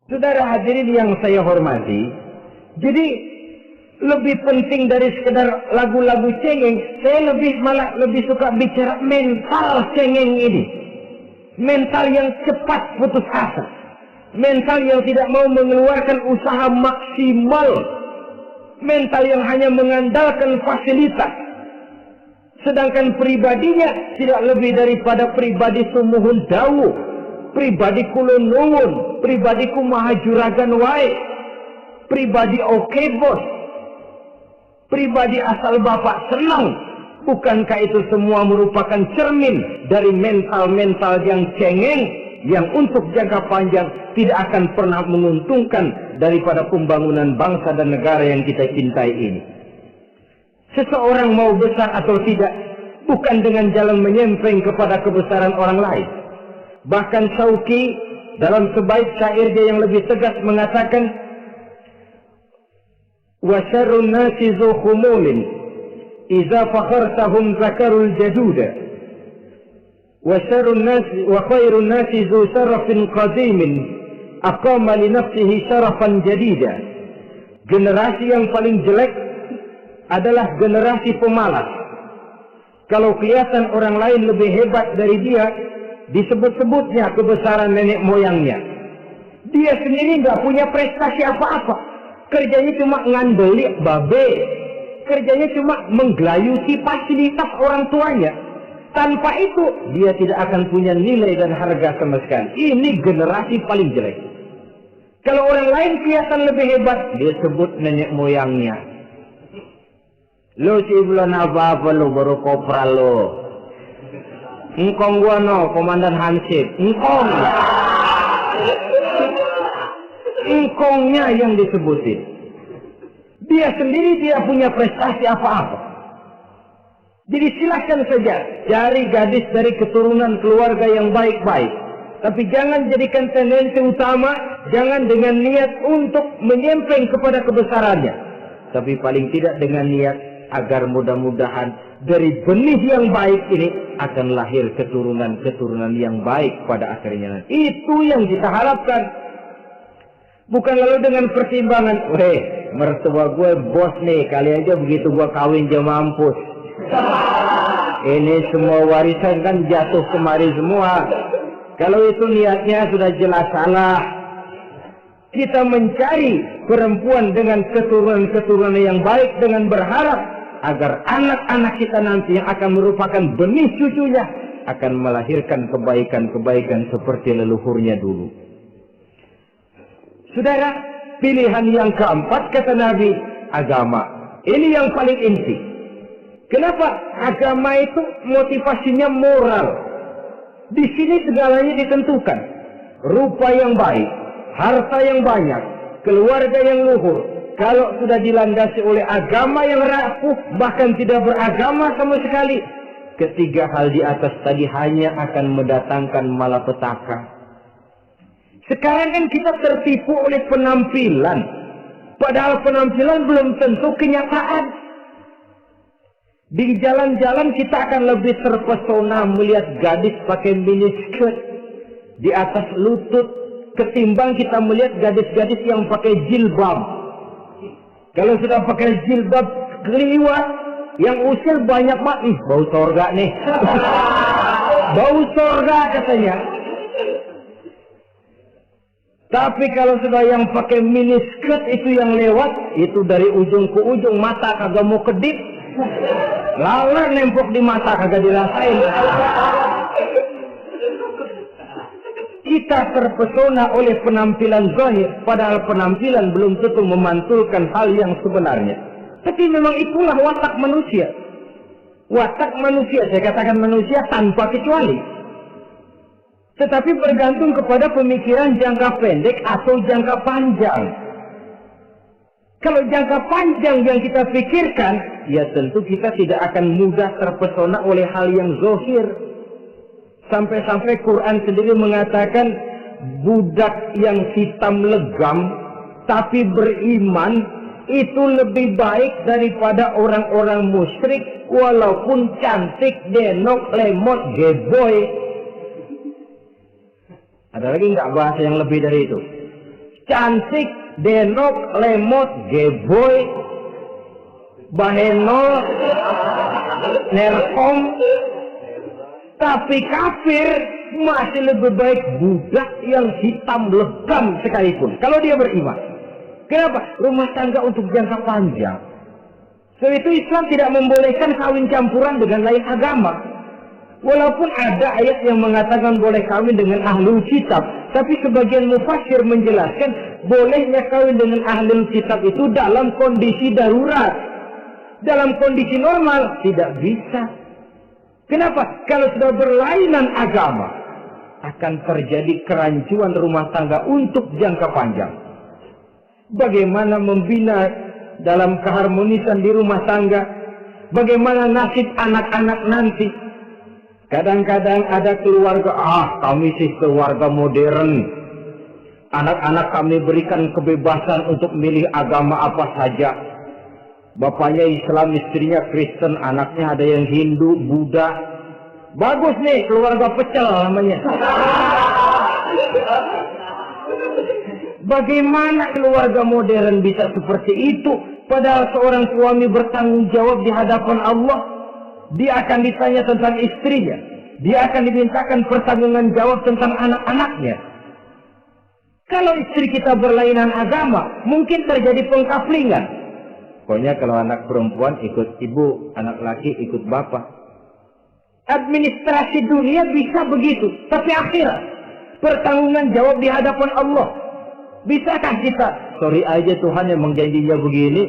Saudara hadirin yang saya hormati, jadi lebih penting dari sekedar lagu-lagu cengeng, saya malah lebih suka bicara mental cengeng ini. Mental yang cepat putus asa. Mental yang tidak mau mengeluarkan usaha maksimal. Mental yang hanya mengandalkan fasilitas. Sedangkan pribadinya tidak lebih daripada pribadi sumuhun dawu. Pribadi kulon nuwun. Pribadiku maha juragan wae. Pribadi oke bos. Pribadi asal bapak senang. Bukankah itu semua merupakan cermin dari mental-mental yang cengeng, yang untuk jangka panjang tidak akan pernah menguntungkan daripada pembangunan bangsa dan negara yang kita cintai ini. Seseorang mau besar atau tidak, bukan dengan jalan menyempeng kepada kebesaran orang lain. Bahkan Syauqi dalam sebaik syairnya yang lebih tegas mengatakan, wa syarrun nasi zu khumulin idza fakhartahum zakarul jaduda wa syarrun nasi wa khairun nasi zu syarafin qadimin aqama li nafsihi syarafan jadida. Generasi yang paling jelek adalah generasi pemalas. Kalau kelihatan orang lain lebih hebat dari dia, disebut-sebutnya kebesaran nenek moyangnya. Dia sendiri nggak punya prestasi apa-apa. Kerjanya cuma ngandeli babe. Kerjanya cuma menggelayuti fasilitas orang tuanya. Tanpa itu, dia tidak akan punya nilai dan harga sama sekali. Ini generasi paling jelek. Kalau orang lain kelihatan lebih hebat, dia sebut nenek moyangnya. Lo si bulan apa-apa lo, baru kopral lo. Engkong gua no, Komandan Hansip. Engkongnya yang disebutin. Dia sendiri tidak punya prestasi apa-apa. Jadi silahkan saja cari gadis dari keturunan keluarga yang baik-baik. Tapi jangan jadikan tendensi utama, jangan dengan niat untuk menyempeng kepada kebesarannya. Tapi paling tidak dengan niat agar mudah-mudahan dari benih yang baik ini akan lahir keturunan-keturunan yang baik pada akhirnya. Itu yang kita harapkan. Bukan lalu dengan pertimbangan, weh, mertua gue bos nih, kali aja begitu gue kawin dia mampus. Ini semua warisan kan jatuh kemari semua. Kalau itu niatnya sudah jelas salah. Kita mencari perempuan dengan keturunan-keturunan yang baik dengan berharap agar anak-anak kita nanti yang akan merupakan benih cucunya akan melahirkan kebaikan-kebaikan seperti leluhurnya dulu. Saudara, pilihan yang keempat kata Nabi, agama. Ini yang paling inti. Kenapa? Agama itu motivasinya moral. Di sini segalanya ditentukan. Rupa yang baik, harta yang banyak, keluarga yang luhur. Kalau sudah dilandasi oleh agama yang rapuh, bahkan tidak beragama sama sekali, ketiga hal di atas tadi hanya akan mendatangkan malapetaka. Sekarang kan kita tertipu oleh penampilan. Padahal penampilan belum tentu kenyataan. Di jalan-jalan kita akan lebih terpesona melihat gadis pakai miniskirt di atas lutut ketimbang kita melihat gadis-gadis yang pakai jilbab. Kalau sudah pakai jilbab keliwat, yang usil banyak mati. Bau sorga nih. Bau sorga katanya. Tapi kalau sudah yang pakai miniskirt itu yang lewat, itu dari ujung ke ujung mata kagak mau kedip, laler nempok di mata kagak dirasain. Kita terpesona oleh penampilan zahir, padahal penampilan belum tentu memantulkan hal yang sebenarnya. Tapi memang itulah watak manusia. Watak manusia, saya katakan manusia tanpa kecuali. Tetapi bergantung kepada pemikiran jangka pendek atau jangka panjang. Kalau jangka panjang yang kita pikirkan, ya tentu kita tidak akan mudah terpesona oleh hal yang zahir. Sampai-sampai Quran sendiri mengatakan, budak yang hitam legam tapi beriman itu lebih baik daripada orang-orang musyrik walaupun cantik, denok, lemot, geboy. Ada lagi nggak bahasa yang lebih dari itu? cantik, denok, lemot, geboy, bahenol, nerkom, tapi kafir masih lebih baik budak yang hitam legam sekalipun kalau dia beriman. Kenapa? Rumah tangga untuk jangka panjang. Sebab itu Islam tidak membolehkan kawin campuran dengan lain agama. Walaupun ada ayat yang mengatakan boleh kawin dengan ahlul kitab, tapi sebagian mufassir menjelaskan bolehnya kawin dengan ahlul kitab itu dalam kondisi darurat. Dalam kondisi normal tidak bisa. Kenapa? Kalau sudah berlainan agama, akan terjadi kerancuan rumah tangga untuk jangka panjang. Bagaimana membina dalam keharmonisan di rumah tangga? Bagaimana nasib anak-anak nanti? Kadang-kadang ada keluarga, kami sih keluarga modern. Anak-anak kami berikan kebebasan untuk milih agama apa saja. Bapaknya Islam, istrinya Kristen, anaknya ada yang Hindu, Buddha. Bagus nih, keluarga pecel namanya. Bagaimana keluarga modern bisa seperti itu? Padahal seorang suami bertanggung jawab di hadapan Allah. Dia akan ditanya tentang istrinya. Dia akan dimintakan pertanggungan jawab tentang anak-anaknya. Kalau istri kita berlainan agama, mungkin terjadi pengkaplingan. Pokoknya kalau anak perempuan ikut ibu, anak laki ikut bapak. Administrasi dunia bisa begitu. Tapi akhirat, pertanggungan jawab di hadapan Allah. Bisakah kita? Sorry aja Tuhan yang menjanjinya begini.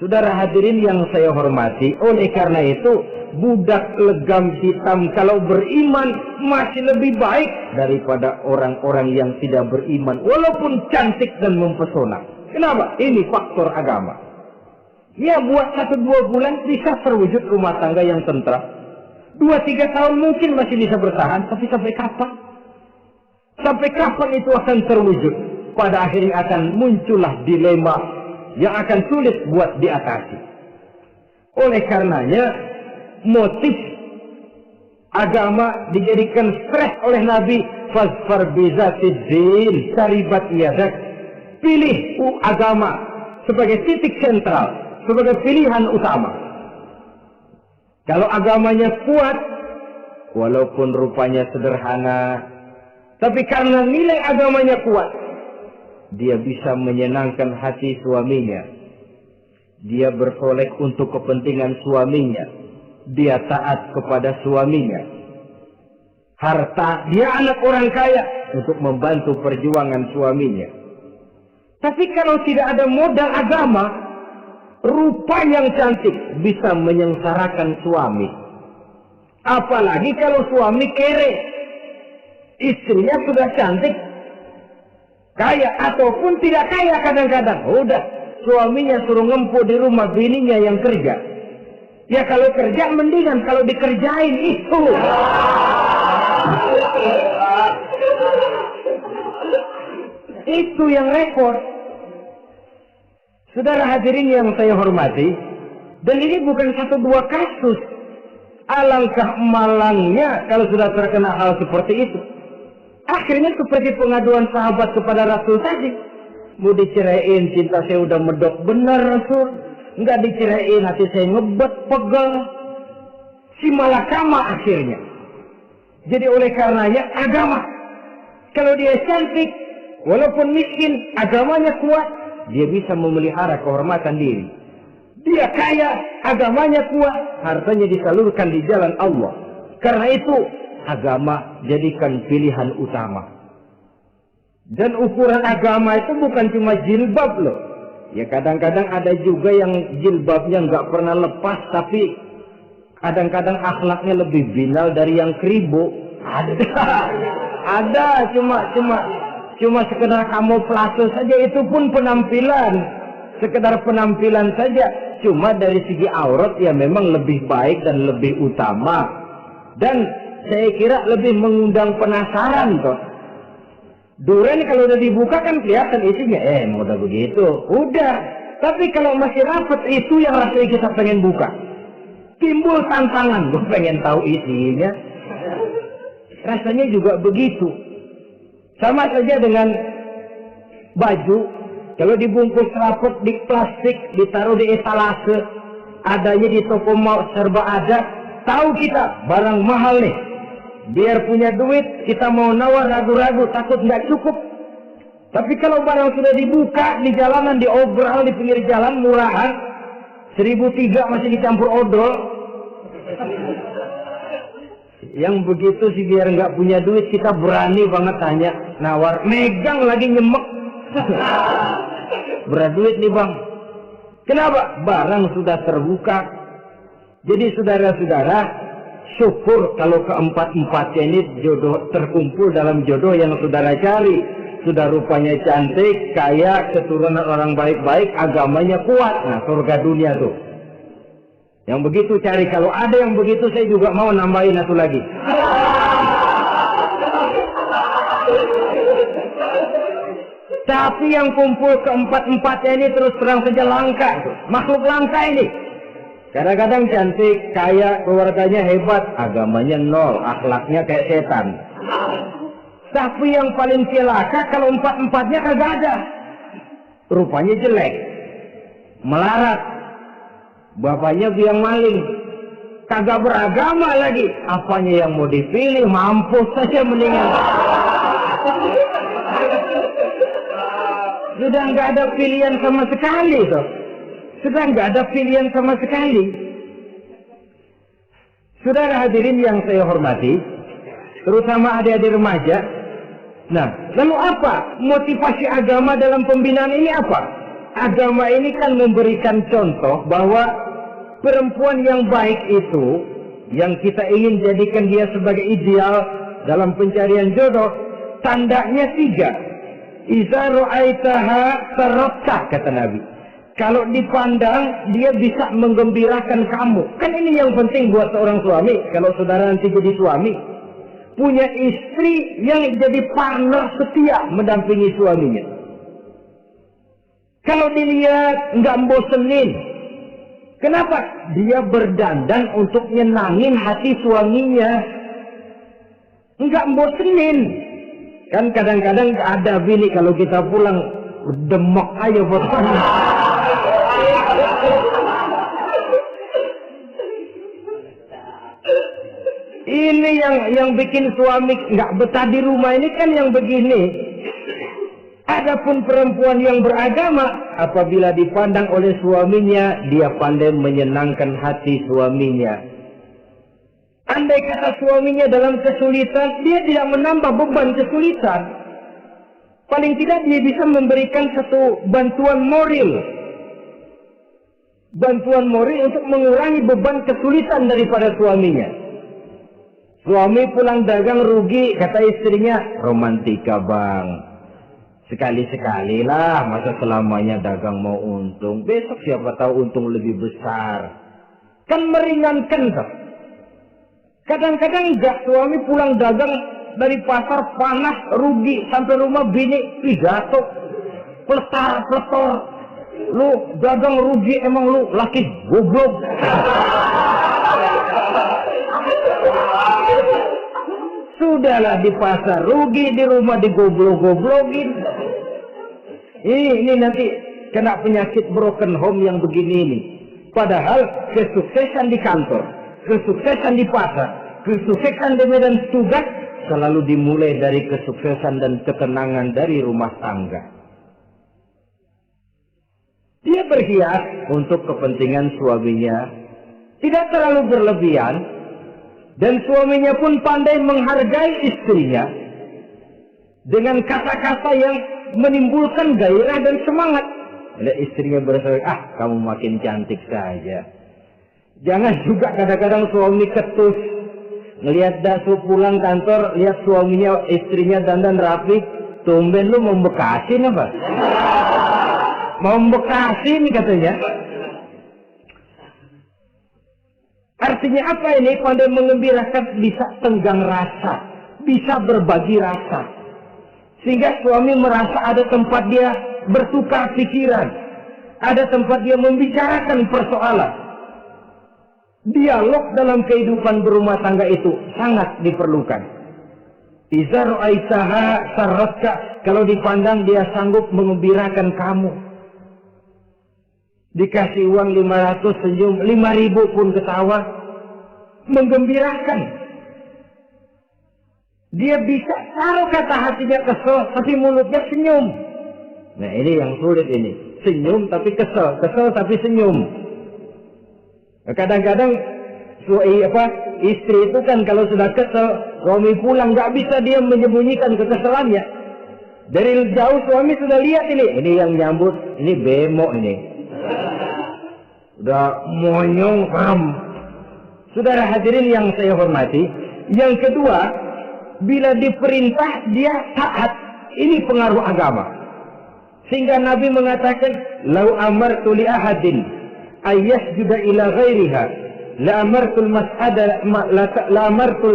Saudara hadirin yang saya hormati, oleh karena itu budak legam hitam kalau beriman masih lebih baik daripada orang-orang yang tidak beriman walaupun cantik dan mempesona. Kenapa? Ini faktor agama. Ya, buat 1-2 bulan bisa terwujud rumah tangga yang tentram. 2-3 tahun mungkin masih bisa bertahan, tapi sampai kapan? Sampai kapan itu akan terwujud? Pada akhirnya akan muncullah dilema yang akan sulit buat diatasi. Oleh karenanya, motif agama dijadikan stres oleh Nabi. Fasfar bizatid din, taribat yadak. Pilih agama sebagai titik sentral, sebagai pilihan utama. Kalau agamanya kuat, walaupun rupanya sederhana, tapi karena nilai agamanya kuat, dia bisa menyenangkan hati suaminya. Dia bersolek untuk kepentingan suaminya. Dia taat kepada suaminya. Harta, dia anak orang kaya untuk membantu perjuangan suaminya. Tapi kalau tidak ada modal agama, rupa yang cantik bisa menyengsarakan suami. Apalagi kalau suami kere. Istrinya sudah cantik, kaya ataupun tidak kaya kadang-kadang. Udah, suaminya suruh ngempu di rumah bininya yang kerja. Ya kalau kerja mendingan kalau dikerjain itu. Itu yang repot. Saudara hadirin yang saya hormati, dan ini bukan 1-2 kasus. Alangkah malangnya kalau sudah terkena hal seperti itu. Akhirnya seperti pengaduan sahabat kepada Rasul tadi. Mau diceraiin, cinta saya udah medok benar Rasul. Enggak diceraiin, hati saya ngebet, pegel. Si malakama akhirnya. Jadi oleh karenanya agama. Kalau dia cantik, walaupun miskin, agamanya kuat, dia bisa memelihara kehormatan diri. Dia kaya, agamanya kuat, hartanya disalurkan di jalan Allah. Karena itu, agama jadikan pilihan utama. Dan ukuran agama itu bukan cuma jilbab loh. Ya kadang-kadang ada juga yang jilbabnya nggak pernah lepas, tapi kadang-kadang akhlaknya lebih binal dari yang keribu. Ada cuma sekedar kamuflase saja, itu pun penampilan. Sekedar penampilan saja. Cuma dari segi aurat ya memang lebih baik dan lebih utama. Dan saya kira lebih mengundang penasaran toh. Duren kalau udah dibuka kan kelihatan isinya. Udah begitu. Udah. Tapi kalau masih rapat, itu yang rasanya kita pengen buka. Timbul tantangan. Gue pengen tahu isinya. Rasanya juga begitu. Sama saja dengan baju, kalau dibungkus rapat di plastik, ditaruh di etalase, adanya di toko mau serba ada, tahu kita barang mahal nih. Biar punya duit, kita mau nawar ragu-ragu, takut nggak cukup. Tapi kalau barang sudah dibuka di jalanan, diobral di pinggir jalan, murahan, 1.003 masih dicampur odol. Yang begitu sih biar nggak punya duit, kita berani banget tanya, nawar, megang lagi nyemek. Berat duit nih bang. Kenapa? Barang sudah terbuka. Jadi saudara-saudara, syukur kalau keempat-empatnya ini jodoh terkumpul dalam jodoh yang saudara cari. Sudah rupanya cantik, kaya, keturunan orang baik-baik, agamanya kuat. Nah, surga dunia tuh. Yang begitu cari. Kalau ada yang begitu, saya juga mau nambahin satu lagi. Tapi yang kumpul keempat-empatnya ini terus terang saja langka. Makhluk langka ini. Kadang-kadang cantik, kaya, keluarganya hebat, agamanya nol, akhlaknya kayak setan. Tapi yang paling celaka kalau empat-empatnya kagak ada. Rupanya jelek, melarat, bapaknya biang maling, kagak beragama lagi. Apanya yang mau dipilih, mampus saja mendingan. Sudah nggak ada pilihan sama sekali toh. Sudah nggak ada pilihan sama sekali. Saudara hadirin yang saya hormati, terutama adik-adik remaja. Nah, lalu apa motivasi agama dalam pembinaan ini apa? Agama ini kan memberikan contoh bahwa perempuan yang baik itu, yang kita ingin jadikan dia sebagai ideal dalam pencarian jodoh, tandanya 3. Iza ra'aitaha sarratka, kata Nabi. Kalau dipandang, dia bisa menggembirakan kamu. Kan ini yang penting buat seorang suami. Kalau saudara nanti jadi suami, punya istri yang jadi partner setia mendampingi suaminya. Kalau dilihat nggak bosenin. Kenapa? Dia berdandan untuk nyenangin hati suaminya. Nggak bosenin. Kan kadang-kadang ada bini kalau kita pulang demek aja buat Ini yang bikin suami nggak betah di rumah ini kan yang begini. Adapun perempuan yang beragama, apabila dipandang oleh suaminya, dia pandai menyenangkan hati suaminya. Andai kata suaminya dalam kesulitan, dia tidak menambah beban kesulitan. Paling tidak dia bisa memberikan satu bantuan moral. Bantuan moral untuk mengurangi beban kesulitan daripada suaminya. Suami pulang dagang rugi, kata istrinya, romantika bang. Sekali-sekali lah, masa selamanya dagang mau untung. Besok siapa tahu untung lebih besar. Kan meringankan toh. Kadang-kadang enggak, suami pulang dagang dari pasar panas, rugi, sampai rumah bini pidato, pletar-pletor. Lu dagang rugi, emang lu laki goblok. Sudahlah di pasar rugi, di rumah digoblok-goblokin. Ini nanti kena penyakit broken home yang begini ini. Padahal kesuksesan di kantor, kesuksesan di pasar, kesuksesan di medan tugas selalu dimulai dari kesuksesan dan ketenangan dari rumah tangga. Dia berhias untuk kepentingan suaminya, tidak terlalu berlebihan, dan suaminya pun pandai menghargai istrinya dengan kata-kata yang menimbulkan gairah dan semangat. Ada istrinya berkata, kamu makin cantik saja. Jangan juga kadang-kadang suami ketus. Ngelihat dasu pulang kantor, lihat suaminya, istrinya dandan rapi, tumben lu membekasin apa? Membekasin katanya. Artinya apa ini? Pandai mengembirakan, bisa tenggang rasa, bisa berbagi rasa. Sehingga suami merasa ada tempat dia bertukar pikiran, ada tempat dia membicarakan persoalan. Dialog dalam kehidupan berumah tangga itu sangat diperlukan. Iza ra'aitaha sarratka, kalau dipandang dia sanggup mengembirakan kamu. Dikasih uang 500 senyum, 5.000 pun ketawa. Menggembirakan. Dia bisa taruh kata hatinya kesel, tapi mulutnya senyum. Nah ini yang sulit ini. Senyum tapi kesel, kesel tapi senyum. Kadang-kadang istri itu kan kalau sudah kesel, suami pulang nggak bisa dia menyembunyikan kekesalannya. Dari jauh suami sudah lihat ini yang nyambut, ini bemo ini. Udah monyong ram. Saudara hadirin yang saya hormati, yang kedua, bila diperintah dia taat. Ini pengaruh agama. Sehingga Nabi mengatakan, "Lau amartu li ahadin ayyasjuda ila ghairiha, la amartul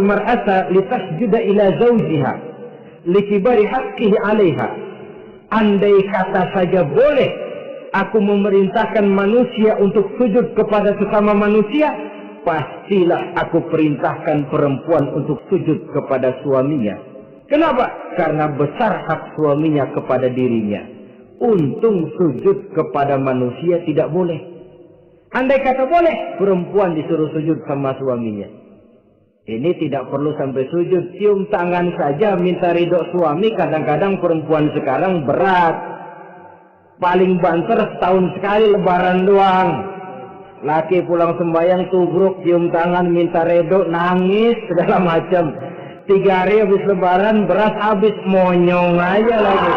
mar'ata litasjuda ila zawjiha likibari haqqihi 'alaiha." Andai kata saja boleh aku memerintahkan manusia untuk sujud kepada sesama manusia, pastilah aku perintahkan perempuan untuk sujud kepada suaminya. Kenapa? Karena besar hak suaminya kepada dirinya. Untung sujud kepada manusia tidak boleh. Andai kata boleh, perempuan disuruh sujud sama suaminya. Ini tidak perlu sampai sujud, cium tangan saja minta ridho suami. Kadang-kadang perempuan sekarang berat. Paling banter setahun sekali lebaran doang. Laki pulang sembahyang tubruk, cium tangan minta ridho, nangis segala macam. 3 hari habis lebaran beras habis, monyong aja lagi.